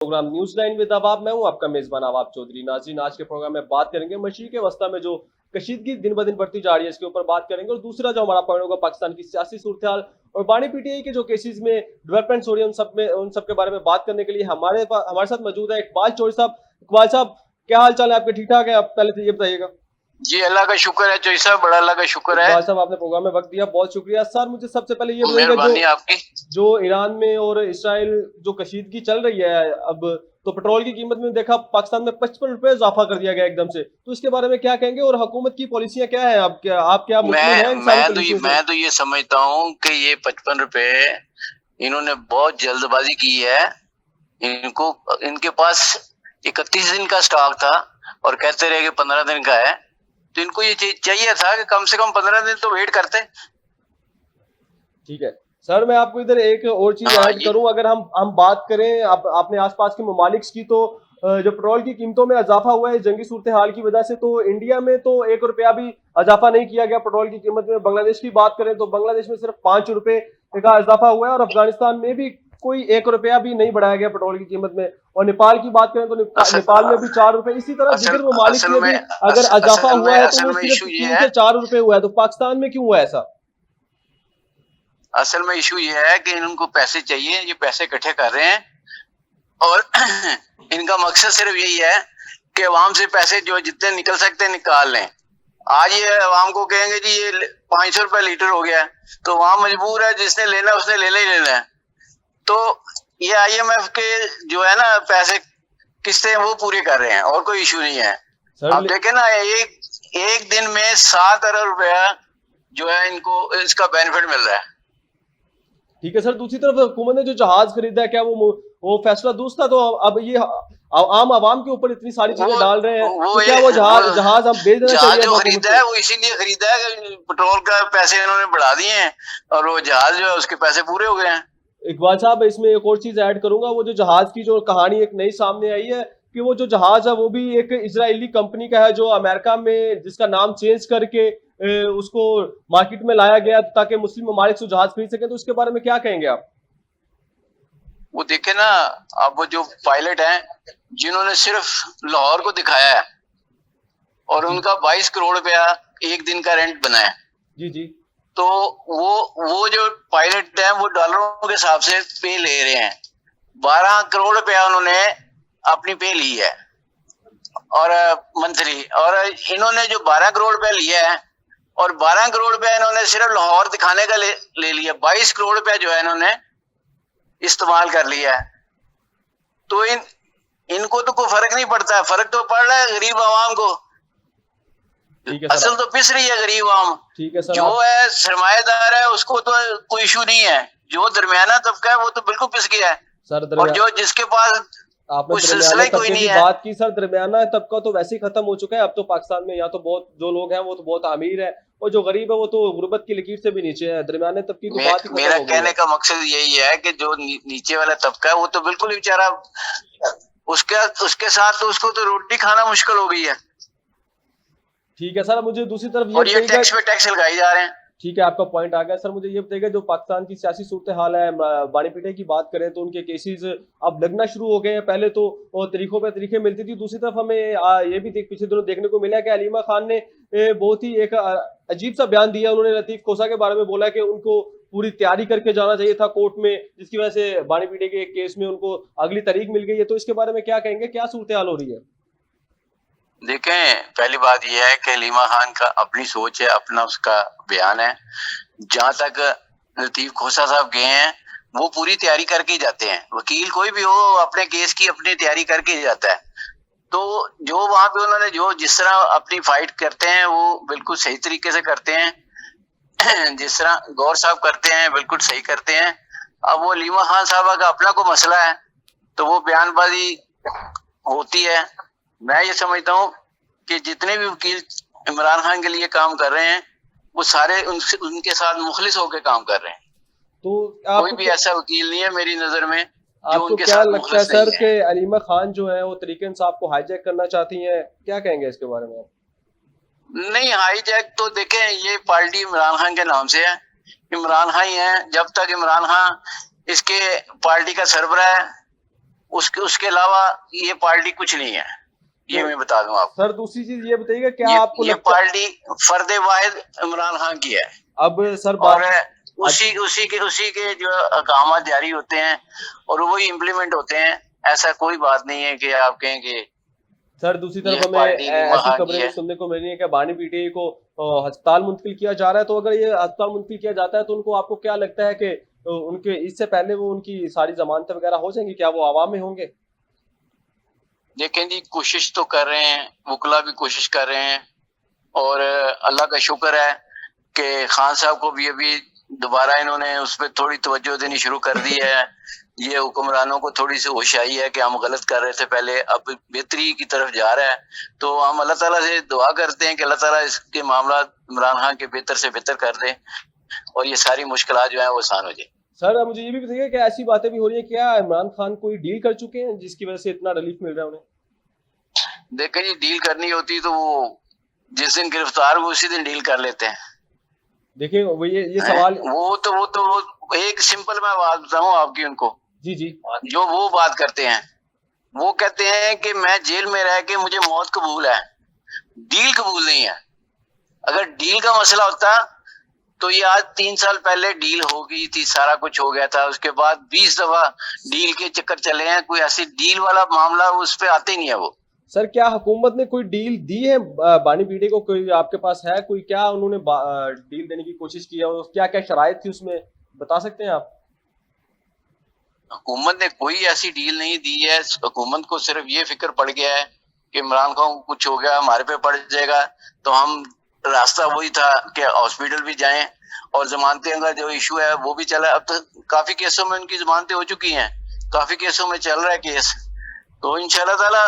Programme news line with Awab. मैं हूं आपका मेजबान अवाब चौधरी। नाज़रीन, आज के प्रोग्राम में बात करेंगे मशरिक़ वस्ता में जो कशीदगी दिन ब दिन बढ़ती जा रही है, इसके ऊपर बात करेंगे। और दूसरा जो हमारा पॉइंट होगा, पाकिस्तान की सियासी सूरत हाल और बानी पीटीआई के जो केसेस में डेवलपमेंट्स हो रही है उन सब के बारे में बात करने के लिए हमारे साथ मौजूद है इकबाल चौधरी साहब। इकबाल साहब, क्या हाल चाल है आपके? ठीक ठाक है? आप पहले तो ये बताइएगा। जी, अल्लाह का शुक्र है चौधरी साहब, बड़ा अल्लाह का शुक्र है। इकबाल साहब, आपने प्रोग्राम में वक्त दिया, बहुत शुक्रिया। सर, मुझे सबसे पहले ये बताइएगा, जो मेहरबानी आपकी। जो ईरान में और इसराइल जो कशीदगी चल रही है अब, तो पेट्रोल की कीमत में देखा पाकिस्तान में 55 रुपए इजाफा कर दिया गया एकदम से, तो इसके बारे में क्या कहेंगे? और हुकूमत की पॉलिसियां क्या है? आप क्या मुतमिन हैं इन सारी पॉलिसियों से? मैं तो ये समझता हूँ कि ये 55 रुपए इन्होंने बहुत जल्दबाजी की है। इनको इनके पास 31 दिन का स्टॉक था और कहते रहे कि 15 दिन का है, तो इनको ये चीज चाहिए था कि कम से कम 15 दिन तो वेट करते। ठीक है सर, मैं आपको इधर एक और चीज हाँ ऐड ये करूं। अगर हम बात करें आपने आसपास के ममालिक की, तो जो पेट्रोल की कीमतों में इजाफा हुआ है जंगी सूरत हाल की वजह से, तो इंडिया में तो 1 रुपया भी इजाफा नहीं किया गया पेट्रोल की कीमत में। बांग्लादेश की बात करें तो बांग्लादेश में सिर्फ 5 रुपए का इजाफा हुआ है, और अफगानिस्तान में भी कोई 1 रुपया भी नहीं बढ़ाया गया पेट्रोल की कीमत में। और नेपाल की बात करें तो असल नेपाल में भी 4 रुपए। इसी तरह असल दीगर ममालिक असल में में भी अगर इजाफा हुआ है तो असल वो में सिर्फ इशू ये 3 से 4 रुपए हुआ है, तो पाकिस्तान में क्यों हुआ है ऐसा? असल में इशू ये है कि इनको पैसे चाहिए, ये पैसे इकट्ठे कर रहे हैं और इनका मकसद सिर्फ यही है कि अवाम से पैसे जो जितने निकल सकते हैं निकाल लें। आज ये अवाम को कहेंगे जी ये 500 रुपए लीटर हो गया, तो अवाम मजबूर है, जिसने लेना उसने लेना ही लेना है। तो ये IMF के जो है ना पैसे किस्तें वो पूरे कर रहे हैं और कोई इशू नहीं है। सर अब देखे ना, एक दिन में 7 अरब रुपया जो है इनको इसका बेनिफिट मिल रहा है। ठीक है सर, दूसरी तरफ हुकूमत ने जो जहाज खरीदा है, क्या वो फैसला दुरुस्त था? तो अब ये आम आवाम के ऊपर इतनी सारी चीजें डाल रहे हैं, वो तो ये क्या वो जहाज हम भेज देना जहाज चाहिए अब जो हुकूमत खरीदा को? है वो इसीलिए खरीदा है कि पेट्रोल का पैसे इन्होंने बढ़ा दिए हैं और वो जहाज जो है उसके पैसे पूरे हो गए हैं। इकबाल साहब, इसमें एक और चीज ऐड करूंगा। वो जो जहाज की जो कहानी एक नई सामने आई है, कि वो जो जहाज है वो भी एक इजरायली कंपनी का है, जो अमेरिका में जिसका नाम चेंज करके उसको मार्केट में लाया गया ताकि मुस्लिम ममालिक से जहाज खरीद सके। तो इसके बारे में क्या कहेंगे आप? वो देखे ना, अब वो जो पायलट हैं जिन्होंने सिर्फ लाहौर को दिखाया है और जी उनका 22 करोड़ रुपया एक दिन का रेंट बना है, जी जी। तो वो जो पायलट हैं वो डॉलरों के हिसाब से पे ले रहे हैं। 12 करोड़ रुपया उन्होंने अपनी पे ली है और मंथली, और इन्होंने जो 12 करोड़ रुपया लिया है और 12 करोड़ रुपया इन्होंने सिर्फ लाहौर दिखाने का ले लिया, 22 करोड़ रुपया जो है इन्होंने इस्तेमाल कर लिया है। तो इनको तो कोई फर्क नहीं पड़ता है, फर्क तो पड़ रहा है गरीब आवाम को। ठीक है सर। असल तो पिस रही है गरीब आवाम। ठीक है सर। जो आप है सरमाएदार है उसको तो कोई इशू नहीं है, जो दरमियाना तबका है वो तो बिल्कुल पिस गया है। सर, और जो जिसके पास आपने कोई सिलसिला दरमियाने ही कोई तबके नहीं की है। बात की। सर, दरमियाना तबका तो वैसे ही खत्म हो चुका है अब तो पाकिस्तान में। या तो बहुत जो लोग हैं वो तो बहुत अमीर है, और जो गरीब है वो तो गुर्बत की लकीर से भी नीचे है। दरमियाने तबके की तो बात ही खत्म मेरा हो गई कहने है। का मकसद यही है कि जो नीचे वाला तबका है वो तो बिल्कुल ही बेचारा, उसके उसके साथ तो उसको तो रोटी खाना मुश्किल हो गई है। ठीक है सर, मुझे दूसरी तरफ ये और ये बताइएगा। टैक्स पे टैक्स लगाए जा रहे हैं। ठीक है, आपका पॉइंट आ गया। सर, मुझे ये बताइएगा, जो पाकिस्तान की सियासी सूरत हाल है, बानी पीटे की बात करें तो उनके केसेस अब लगना शुरू हो गए हैं। पहले तो वो तरीकों पे तरीके मिलती थी। दूसरी तरफ हमें ये भी पिछले दिनों देखने को मिला कि अलीमा खान ने बहुत ही एक अजीब सा बयान दिया। उन्होंने लतीफ खोसा के बारे में बोला कि उनको पूरी तैयारी करके जाना चाहिए था कोर्ट में, जिसकी वजह से बानी पीटे के एक केस में उनको अगली तारीख मिल गई है। तो इसके बारे में क्या कहेंगे? क्या सूरत हाल हो रही है? देखें, पहली बात यह है कि अलीमा खान का अपनी सोच है, अपना उसका बयान है। जहां तक लतीफ खोसा साहब गए हैं वो पूरी तैयारी करके ही जाते हैं। वकील कोई भी हो अपने केस की अपनी तैयारी करके ही जाता है। तो जो वहां पे उन्होंने जो जिस तरह अपनी फाइट करते हैं वो बिल्कुल सही तरीके से करते हैं। जिस तरह गौर साहब करते हैं बिल्कुल सही करते हैं। अब वो अलीमा खान साहबा का अपना को मसला है तो वो बयानबाजी होती है। मैं ये समझता हूँ कि जितने भी वकील इमरान खान के लिए काम कर रहे हैं वो सारे उनके साथ मुखलिस होकर काम कर रहे हैं। तो कोई आपको भी क्या ऐसा वकील नहीं है मेरी नजर में जो आपको उनके क्या साथ लगता है मुखलिस सर नहीं कि है। अलीमा खान जो है वो तरीके इंसाफ को हाईजैक करना चाहती हैं? क्या कहेंगे इसके बारे में आप? नहीं, हाईजैक तो देखें, ये पार्टी इमरान खान के नाम से है, इमरान खान ही है। जब तक इमरान खान इसके पार्टी का सरबराह है उसके उसके अलावा ये पार्टी कुछ नहीं है, ये तो मैं बता दूं आपको। सर दूसरी चीज ये बताइएगा, क्या आपको ये लगता है पार्टी फर्दे वाहिद इमरान खान की है, अब सर और बात उसी के जो अहकाम जारी होते हैं और वही इम्प्लीमेंट होते हैं। ऐसा कोई बात नहीं है कि आप कहें कि सर दूसरी तरफ ये हमें पार्टी लीमा ऐसी खान की खबरें भी है। सुनने को मिल रही है कि बानी पीटीआई को अस्पताल मुंतकिल किया जा रहा है। तो अगर ये अस्पताल मुंतकिल किया जाता है तो उनको आपको क्या लगता है कि उनके इससे पहले वो उनकी सारी जमानतें वगैरह हो जाएंगी, क्या वो आवाम में होंगे? देखें जी, कोशिश तो कर रहे हैं, वकला भी कोशिश कर रहे हैं, और अल्लाह का शुक्र है कि खान साहब को भी अभी दोबारा इन्होंने उस पर थोड़ी तवज्जो देनी शुरू कर दी है। ये हुक्मरानों को थोड़ी सी होश आई है कि हम गलत कर रहे थे पहले, अब बेहतरी की तरफ जा रहा है। तो हम अल्लाह ताला से दुआ करते हैं कि अल्लाह ताला इसके मामला इमरान खान के बेहतर से बेहतर कर दे और ये सारी मुश्किलात जो है वो आसान हो जाए। सर अब मुझे ये भी बताइए कि ऐसी बातें भी हो रही है, क्या इमरान खान कोई डील कर चुके हैं जिसकी वजह से इतना रिलीफ मिल रहा है उन्हें? देखें जी, डील करनी होती तो वो जिस दिन गिरफ्तार हुए उसी दिन डील कर लेते हैं। देखिए वो ये हैं? सवाल। वो एक सिंपल मैं बात बताऊं आपकी उनको, जी जी। जो वो बात करते हैं, वो कहते हैं कि मैं जेल में रह के मुझे मौत कबूल है, डील कबूल नहीं है। अगर डील का मसला होता तो ये आज 3 साल पहले डील हो गई थी, सारा कुछ हो गया था। उसके बाद 20 दफा डील के चक्कर चले हैं, कोई ऐसी डील वाला मामला उस पे आते ही नहीं है वो। सर क्या हुकूमत ने कोई डील दी है बानी पीटी को? कोई आपके पास है कोई, क्या उन्होंने डील देने की कोशिश की है और क्या क्या शराइत थी उसमें, बता सकते हैं आप? हुकूमत ने कोई ऐसी डील नहीं दी है। हुकूमत को सिर्फ ये फिक्र पड़ गया है कि इमरान खान को कुछ हो गया, हमारे पे पड़ जाएगा, तो हम रास्ता वही था कि हॉस्पिटल भी जाएं और जमानतें का जो इशू है वो भी चला। अब तो काफी केसों में उनकी जमानतें हो चुकी हैं, काफी केसों में चल रहा है केस, तो इंशाल्लाह ताला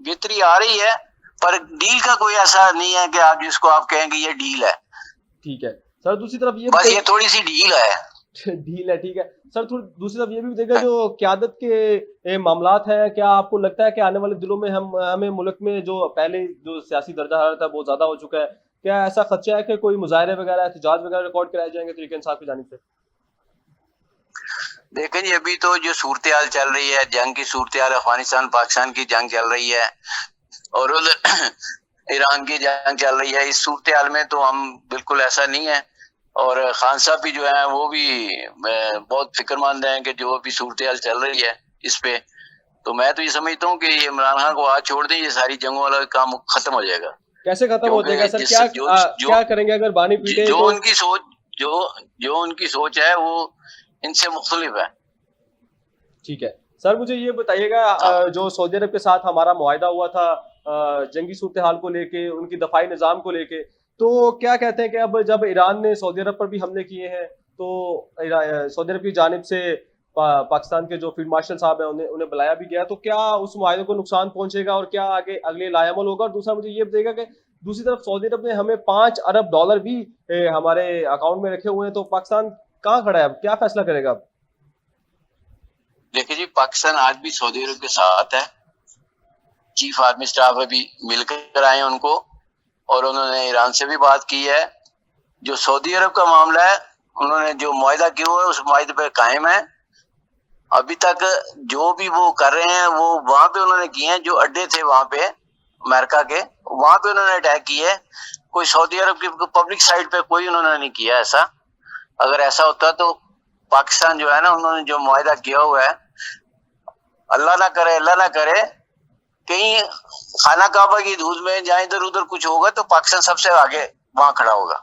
बेहतरी आ रही है। पर डील का कोई ऐसा नहीं है कि आप जिसको आप कहेंगे ये डील है। ठीक है सर, दूसरी तरफ ये बस ये बताइए। थोड़ी सी डील है। डील है, ठीक है सर। थोड़ी दूसरी तरफ ये भी देखा, जो क्यादत के मामलात हैं, क्या आपको लगता है कि आने वाले दिनों में हमें मुल्क में जो पहले जो सियासी दर्जा हरारत है बहुत ज्यादा हो चुका है, क्या ऐसा खदशा है कि कोई मुजाहरे वगैरह एहतजाज वगैरह रिकॉर्ड कराए जाएंगे तरीके इंसाफ की जानिब से? देखें जी, अभी तो जो सूरत हाल चल रही है, जंग की सूरत हाल, अफगानिस्तान पाकिस्तान की जंग चल रही है और उधर ईरान की जंग चल रही है, इस सूरत हाल में तो हम बिल्कुल ऐसा नहीं है। और खान साहब भी जो है वो भी बहुत फिक्रमंद हैं कि जो अभी सूरत हाल चल रही है इस पे। तो मैं तो ये समझता हूँ कि ये इमरान खान को आज छोड़ दें, ये सारी जंगों वाला काम खत्म हो जाएगा। कैसे खत्म हो जाएगा क्योंकि सर? जिस क्या जो जो क्या करेंगे अगर बानी पीटे जो को? उनकी सोच जो जो उनकी सोच है वो इनसे मुख्तलिफ है। ठीक है सर, मुझे ये बताइएगा, हाँ। जो सऊदी अरब के साथ हमारा मुआहिदा हुआ था जंगी सूरत हाल को लेके, उनकी दफाई निज़ाम को लेके, तो क्या कहते हैं कि अब जब ईरान ने सऊदी अरब पर भी हमले किए हैं तो सऊदी अरब की जानिब से पाकिस्तान के जो फील्ड मार्शल साहब हैं उन्हें उन्हें बुलाया भी गया, तो क्या उस मुआहिदे को नुकसान पहुंचेगा और क्या आगे अगले लाएमल होगा? और दूसरा मुझे ये बताइएगा कि दूसरी तरफ सऊदी अरब ने हमें $5 अरब भी हमारे अकाउंट में रखे हुए हैं, तो पाकिस्तान कहाँ खड़ा है? अब क्या फैसला करेगा अब? देखिए जी, पाकिस्तान आज भी सऊदी अरब के साथ है। चीफ आर्मी स्टाफ अभी मिलकर आए उनको, और उन्होंने ईरान से भी बात की है। जो सऊदी अरब का मामला है, उन्होंने जो मुआहिदा किया हुआ है उस मुआहिदे पर कायम है। अभी तक जो भी वो कर रहे हैं वो वहां पे उन्होंने किए हैं, जो अड्डे थे वहां पे अमेरिका के, वहां पे उन्होंने अटैक किए। कोई सऊदी अरब की पब्लिक साइड पे कोई उन्होंने नहीं किया ऐसा। अगर ऐसा होता तो पाकिस्तान जो है ना, उन्होंने जो मुआहिदा किया हुआ है, अल्लाह ना करे कहीं खाना काबा की दूध में जहाँ इधर उधर कुछ होगा तो पाकिस्तान सबसे आगे वहां खड़ा होगा।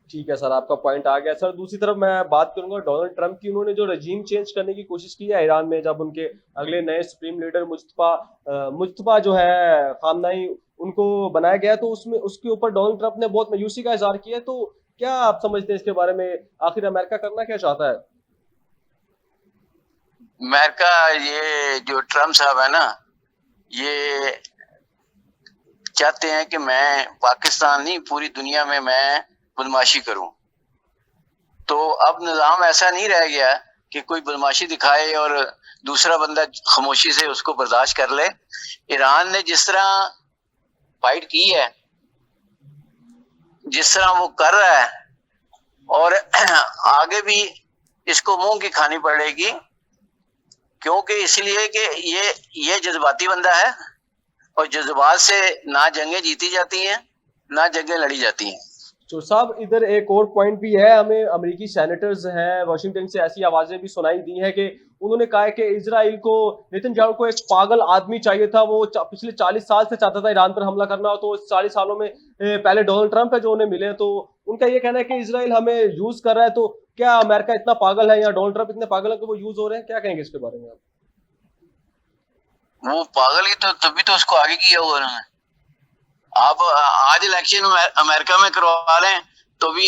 ठीक है सर, आपका पॉइंट आ गया सर। दूसरी तरफ मैं बात करूंगा डोनाल्ड ट्रंप की। उन्होंने जो रजीम चेंज करने की कोशिश की है ईरान में, जब उनके अगले नए सुप्रीम लीडर मुस्तफा जो है खामनाई, उनको बनाया गया, तो उसमें उसके ऊपर डोनाल्ड ट्रंप ने बहुत मायूसी का इजहार किया है। तो क्या आप समझते हैं इसके बारे में, आखिर अमेरिका करना क्या चाहता है? अमेरिका, ये जो ट्रम्प साहब है ना, ये चाहते हैं कि मैं पाकिस्तान नहीं पूरी दुनिया में मैं बदमाशी करूं। तो अब निजाम ऐसा नहीं रह गया कि कोई बदमाशी दिखाए और दूसरा बंदा खामोशी से उसको बर्दाश्त कर ले। ईरान ने जिस तरह फाइट की है, जिस तरह वो कर रहा है, और आगे भी इसको मुंह की खानी पड़ेगी, क्योंकि इसलिए कि ये जज्बाती बंदा है, और जज्बात से ना जंगें जीती जाती हैं ना जंगें लड़ी जाती हैं। तो साहब इधर एक और पॉइंट भी है, हमें अमेरिकी सेनेटर्स हैं वाशिंगटन से ऐसी आवाजें भी सुनाई दी हैं कि उन्होंने कहा है कि इजराइल को, नेतन्याहू को एक पागल आदमी चाहिए था। वो पिछले 40 साल से चाहता था ईरान पर हमला करना हो, तो 40 सालों में पहले डोनाल्ड ट्रंप है जो उन्हें मिले। तो उनका ये कहना है कि इजराइल हमें यूज कर रहा है। तो क्या अमेरिका इतना पागल है या डोनाल्ड ट्रंप इतने पागल है कि वो यूज हो रहे हैं? क्या कहेंगे इसके बारे में आप? वो पागल ही तो तभी तो उसको आगे किया हुआ उन्होंने। आप आज इलेक्शन अमेरिका में करवा लें तो भी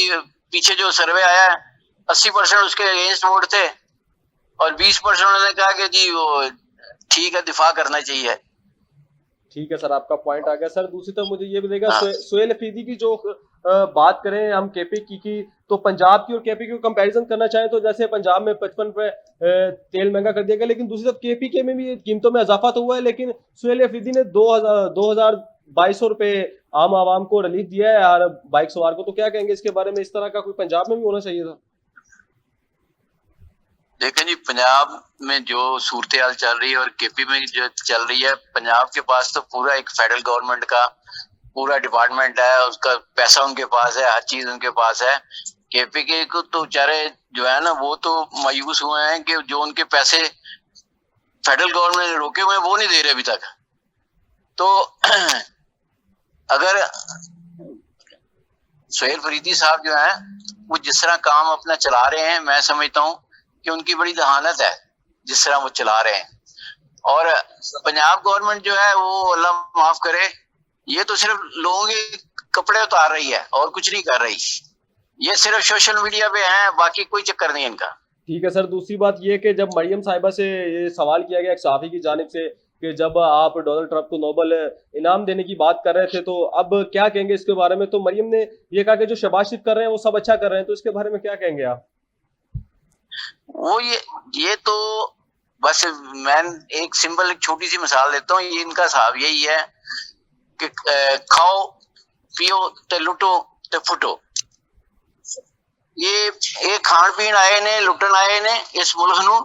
पीछे जो सर्वे आया है 80% उसके अगेंस्ट वोट थे, और 20% उन्होंने कहा कि जी वो ठीक है, दिफा करना चाहिए। ठीक है सर, आपका पॉइंट आ गया। सर दूसरी तरफ मुझे ये भी देगा, हाँ। सुहेल अफरीदी की जो बात करें हम केपी की तो पंजाब की और केपी की कंपैरिजन करना चाहें तो जैसे पंजाब में 55 पे तेल महंगा कर दिया गया, लेकिन दूसरी तरफ केपी के में भी कीमतों में इजाफा तो हुआ है, लेकिन सुहेल अफरीदी ने 2200 रुपए आम आवाम को रिलीफ दिया है हर बाइक सवार को। तो क्या कहेंगे इसके बारे में? इस तरह का कोई पंजाब में भी होना चाहिए था। देखें जी, पंजाब में जो सूरत हाल चल रही है और केपी में जो चल रही है, पंजाब के पास तो पूरा एक फेडरल गवर्नमेंट का पूरा डिपार्टमेंट है, उसका पैसा उनके पास है, हर चीज उनके पास है। केपी के को तो बेचारे जो है ना, वो तो मायूस हुए हैं कि जो उनके पैसे फेडरल गवर्नमेंट ने रोके हुए हैं वो नहीं दे रहे अभी तक। तो अगर सुहेल फरीदी साहब जो है वो जिस तरह काम अपना चला रहे हैं, मैं समझता हूँ कि उनकी बड़ी दहानत है जिस तरह वो चला रहे हैं। और पंजाब गवर्नमेंट जो है वो अल्लाह माफ करे, ये तो सिर्फ लोगों के कपड़े उतार रही है और कुछ नहीं कर रही। ये सिर्फ सोशल मीडिया पे है, बाकी कोई चक्कर नहीं इनका। ठीक है सर, दूसरी बात ये कि जब मरियम साहिबा से ये सवाल किया गया एक सहाफ़ी की जानिब से कि जब आप डोनाल्ड ट्रंप को नोबेल इनाम देने की बात कर रहे थे, तो अब क्या कहेंगे इसके बारे में? तो मरियम ने ये कहा कि जो शबाशित कर रहे हैं वो सब अच्छा कर रहे हैं। तो इसके बारे में क्या कहेंगे आप? वो ये तो बस मैं एक सिंपल एक छोटी सी मिसाल देता हूँ। ये इनका साहब यही है कि खाओ पियो ते लुटो ते फुटो। ये खान पीन आए ने, लुटन आए ने इस मुल्क नू,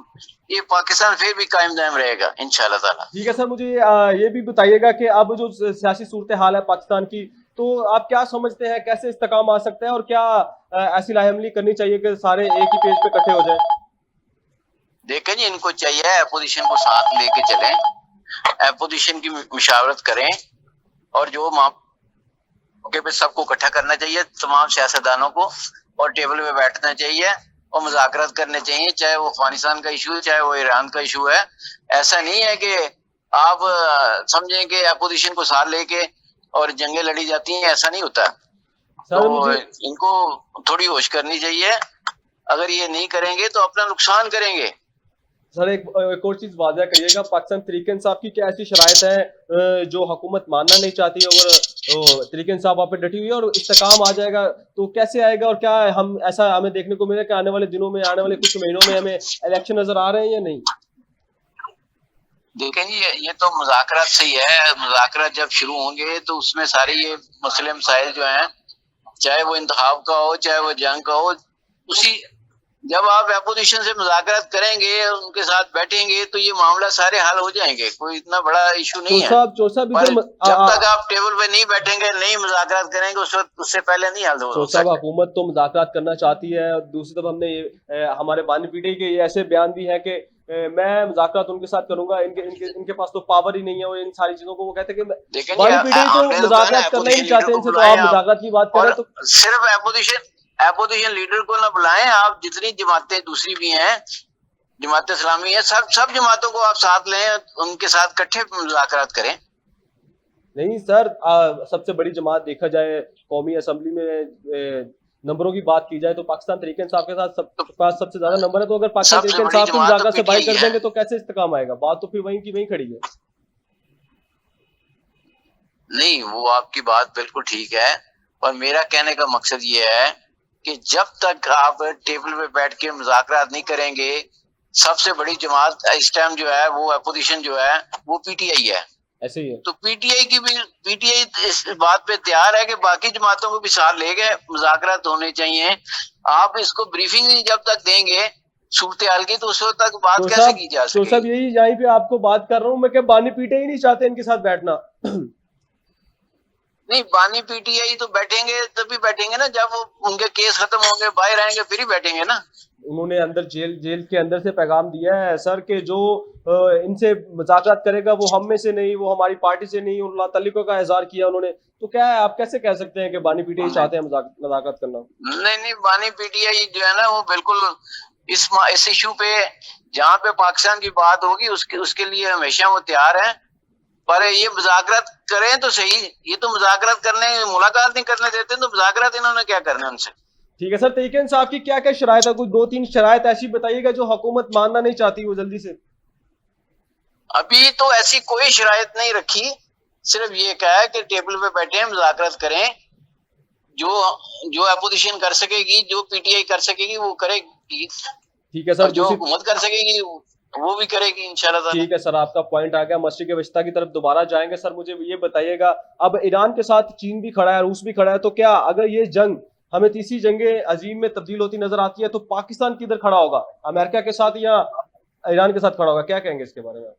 ये पाकिस्तान फिर भी कायम दायम रहेगा इंशाल्लाह ताला। ठीक है सर, मुझे ये भी बताइएगा कि अब जो सियासी सूरत हाल है पाकिस्तान की, तो आप क्या समझते हैं कैसे इस्तेकाम आ सकता है और क्या ऐसी लाइमली करनी चाहिए कि सारे एक ही पेज पे इकट्ठे हो जाए? देखें जी, इनको चाहिए अपोजिशन को साथ लेके चलें, अपोजिशन की मुशावरत करें, और जो मौके पे सबको इकट्ठा करना चाहिए, तमाम सियासतदानों को, और टेबल पे बैठना चाहिए और मुज़ाकरात करने चाहिए, चाहे वो अफगानिस्तान का इशू है चाहे वो ईरान का इशू है। ऐसा नहीं है कि आप समझें कि अपोजिशन को साथ लेके और जंगें लड़ी जाती हैं, ऐसा नहीं होता। तो इनको थोड़ी होश करनी चाहिए। अगर ये नहीं करेंगे तो अपना नुकसान करेंगे। सर एक और चीज वाज़ह करिएगा, पाकिस्तान तहरीक इंसाफ की क्या ऐसी शराइत है जो हुकूमत मानना नहीं चाहती? अगर तहरीक इंसाफ वहाँ पे डटी हुई है और इस्तेकाम आ जाएगा तो कैसे आएगा? और क्या हम ऐसा हमें देखने को मिलेगा कि आने वाले दिनों में, आने वाले कुछ महीनों में हमें इलेक्शन नजर आ रहे हैं या नहीं? देखें जी, ये तो मुज़ाकरात से ही है। मुज़ाकरात जब शुरू होंगे तो उसमें सारे ये मसले मसाइल जो हैं, चाहे वो इंतखाब का हो चाहे वो जंग का हो, उसी जब आप अपोजिशन से मुज़ाकरात करेंगे, उनके साथ बैठेंगे, तो ये मामला सारे हल हो जाएंगे। कोई इतना बड़ा इशू नहीं है। चोर साहब पर जब तक आप टेबल पे नहीं बैठेंगे, नहीं मुज़ाकरात करेंगे, उससे पहले नहीं हल हो सकता। हुकूमत तो मुज़ाकरात करना चाहती है, और दूसरी तरफ हमने हमारे बानी पीढ़ी के ये ऐसे बयान भी हैं कि मैं मुज़ाकरात उनके साथ करूंगा, इनके पास तो पावर ही नहीं है। वो इन सारी चीजों को वो कहते हैं कि बानी पीढ़ी तो मुज़ाकरात करना ही नहीं चाहते इनसे, तो आप मुज़ाकरात की बात करें तो सिर्फ अपोजिशन लीडर को ना बुलाएं। आप जितनी जमातें दूसरी भी हैं, जमात इस्लामी है, सब जमातों को आप साथ लें, उनके साथ इकट्ठे मुज़ाकरात करें। नहीं सर, सबसे बड़ी जमात देखा जाए कौमी असम्बली में नंबरों की बात की जाए तो पाकिस्तान तहरीक इंसाफ के साथ पास सबसे ज्यादा नंबर है। तो अगर पाकिस्तान तहरीक इंसाफ को मुज़ाकरात से बाहर कर देंगे तो कैसे इस्तेकाम आएगा? बात तो फिर वहीं की वहीं खड़ी है। नहीं, वो आपकी बात बिल्कुल ठीक है, और मेरा कहने का मकसद ये है कि जब तक आप टेबल पे बैठ के मुज़ाकरात नहीं करेंगे, सबसे बड़ी जमात इस टाइम जो है वो अपोजिशन जो है वो पीटीआई है। ऐसे ही है। तो पीटीआई इस बात पे तैयार है कि बाकी जमातों को भी साथ ले गए, मुज़ाकरात होने चाहिए। आप इसको ब्रीफिंग जब तक देंगे सूरत हाल की, तो उस वक्त तक बात तो कैसे साहब की जा तो सब सकेगी? यही यहीं पे आपको बात कर रहा हूँ मैं, क्या बानी पीटे ही नहीं चाहते इनके साथ बैठना? नहीं, बानी पीटीआई तो बैठेंगे, तभी बैठेंगे ना जब वो उनके केस खत्म होंगे, बाहर आएंगे, फिर ही बैठेंगे ना। उन्होंने अंदर जेल के अंदर से पैगाम दिया है सर के जो इनसे मुज़ाकरात करेगा वो हम में से नहीं, वो हमारी पार्टी से नहीं, उन तल्लीकों का इजहार किया उन्होंने। तो क्या है, आप कैसे कह सकते हैं कि बानी पीटे ही चाहते हैं मुज़ाकरात करना? नहीं नहीं, बानी पीटीआई जो है ना वो बिल्कुल इस इशू पे, जहाँ पे पाकिस्तान की बात होगी उसके उसके लिए हमेशा वो तैयार है। पर ये मुज़ाकरात करें तो सही, ये तो मुज़ाकरात करने, मुलाकात नहीं करने देते, तो मुज़ाकरात इन्होंने क्या करना उनसे? ठीक है सर, तरीके साहब की क्या क्या शराइत है? कुछ दो तीन शराइत ऐसी बताइएगा जो हुकूमत मानना नहीं चाहती वो जल्दी से। अभी तो ऐसी कोई शराइत नहीं रखी, सिर्फ ये कहा है कि टेबल पे बैठे हैं, मुज़ाकरात करें, जो जो अपोजिशन कर सकेगी, जो पीटीआई कर सकेगी वो करेगी, ठीक है और सर, जो दूसरी हुकूमत कर सकेगी वो भी करेगी इंशाल्लाह ताला। ठीक है सर, आपका पॉइंट आ गया। मशरिक वस्ता की तरफ दोबारा जाएंगे सर। मुझे ये बताइएगा, अब ईरान के साथ चीन भी खड़ा है, रूस भी खड़ा है, तो क्या अगर ये जंग हमें तीसरी जंग अजीम में तब्दील होती नजर आती है तो पाकिस्तान किधर खड़ा होगा? अमेरिका के साथ या ईरान के साथ खड़ा होगा? क्या कहेंगे इसके बारे में?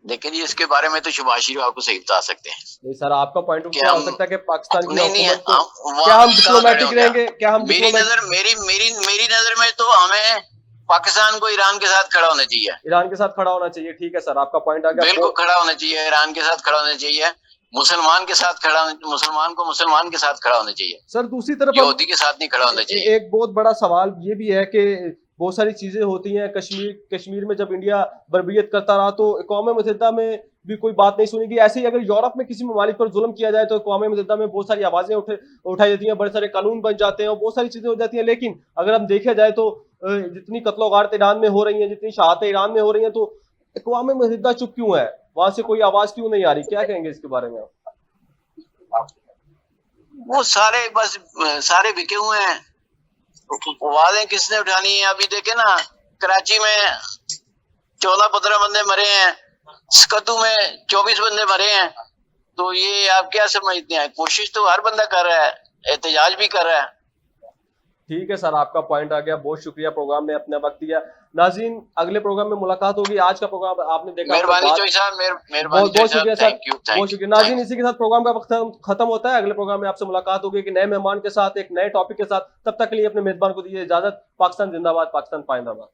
देखिए जी, इसके बारे में तो शुभाष जी आपको सही बता सकते हैं नहीं सर, आपका पॉइंट कि क्या हो हम, सकता है कि पाकिस्तान की नहीं नहीं, हुकूमत को, हम क्या वहां हम कहाँ खड़े डिप्लोमेटिक हो गया? रहेंगे? क्या हम मेरी डिप्लोमेट नजर मेरी मेरी मेरी नजर में तो हमें पाकिस्तान को ईरान के साथ खड़ा होना चाहिए, ईरान के साथ खड़ा होना चाहिए? ठीक है सर, आपका पॉइंट आ गया। बिल्कुल खड़ा होना चाहिए, ईरान के साथ खड़ा होना चाहिए, मुसलमान के साथ खड़ा, मुसलमान को मुसलमान के साथ खड़ा होना चाहिए, सर दूसरी तरफ हम यहूदी के साथ नहीं खड़ा होना चाहिए। एक बहुत बड़ा सवाल ये भी है कि बहुत सारी चीजें होती हैं। कश्मीर में जब इंडिया बर्बियत करता रहा तो अक़वाम मुत्तहिदा में भी कोई बात नहीं सुनी गई। ऐसे ही अगर यूरोप में किसी ममालिक पर जुल्म किया जाए तो अक़वाम मुत्तहिदा में बहुत सारी आवाजें उठाई जाती हैं, बड़े सारे कानून बन जाते हैं और बहुत सारी चीजें हो जाती हैं। लेकिन अगर हम देखा जाए तो जितनी कत्लो गारत ईरान में हो रही है, जितनी शहादतें ईरान में हो रही हैं, तो अक़वाम मुत्तहिदा चुप क्यों है? वहां से कोई आवाज क्यों नहीं आ रही? क्या कहेंगे इसके बारे में आप? वो सारे बस सारे बिके हुए हैं, आवाजें किसने उठानी है? अभी देखे ना, कराची में 14-15 बंदे मरे हैं, स्कतू में 24 बंदे मरे हैं। तो ये आप क्या समझते हैं? कोशिश तो हर बंदा कर रहा है, एहतजाज भी कर रहा है। ठीक है सर, आपका पॉइंट आ गया। बहुत शुक्रिया, प्रोग्राम में अपना वक्त दिया। नाज़रीन, अगले प्रोग्राम में मुलाकात होगी। आज का प्रोग्राम आपने देखा, मेहरबानी चौधरी साहब, मेहरबानी बहुत चौधरी बहुत साहब, शुक्रिया सर, थैंक यू, बहुत थैंक यू, शुक्रिया। नाज़रीन, थैंक इसी के साथ प्रोग्राम का वक्त खत्म होता है। अगले प्रोग्राम में आपसे मुलाकात होगी एक नए मेहमान के साथ, एक नए टॉपिक के साथ। तब तक के लिए अपने मेजबान को दीजिए इजाजत। पाकिस्तान जिंदाबाद, पाकिस्तान पाइंदाबाद।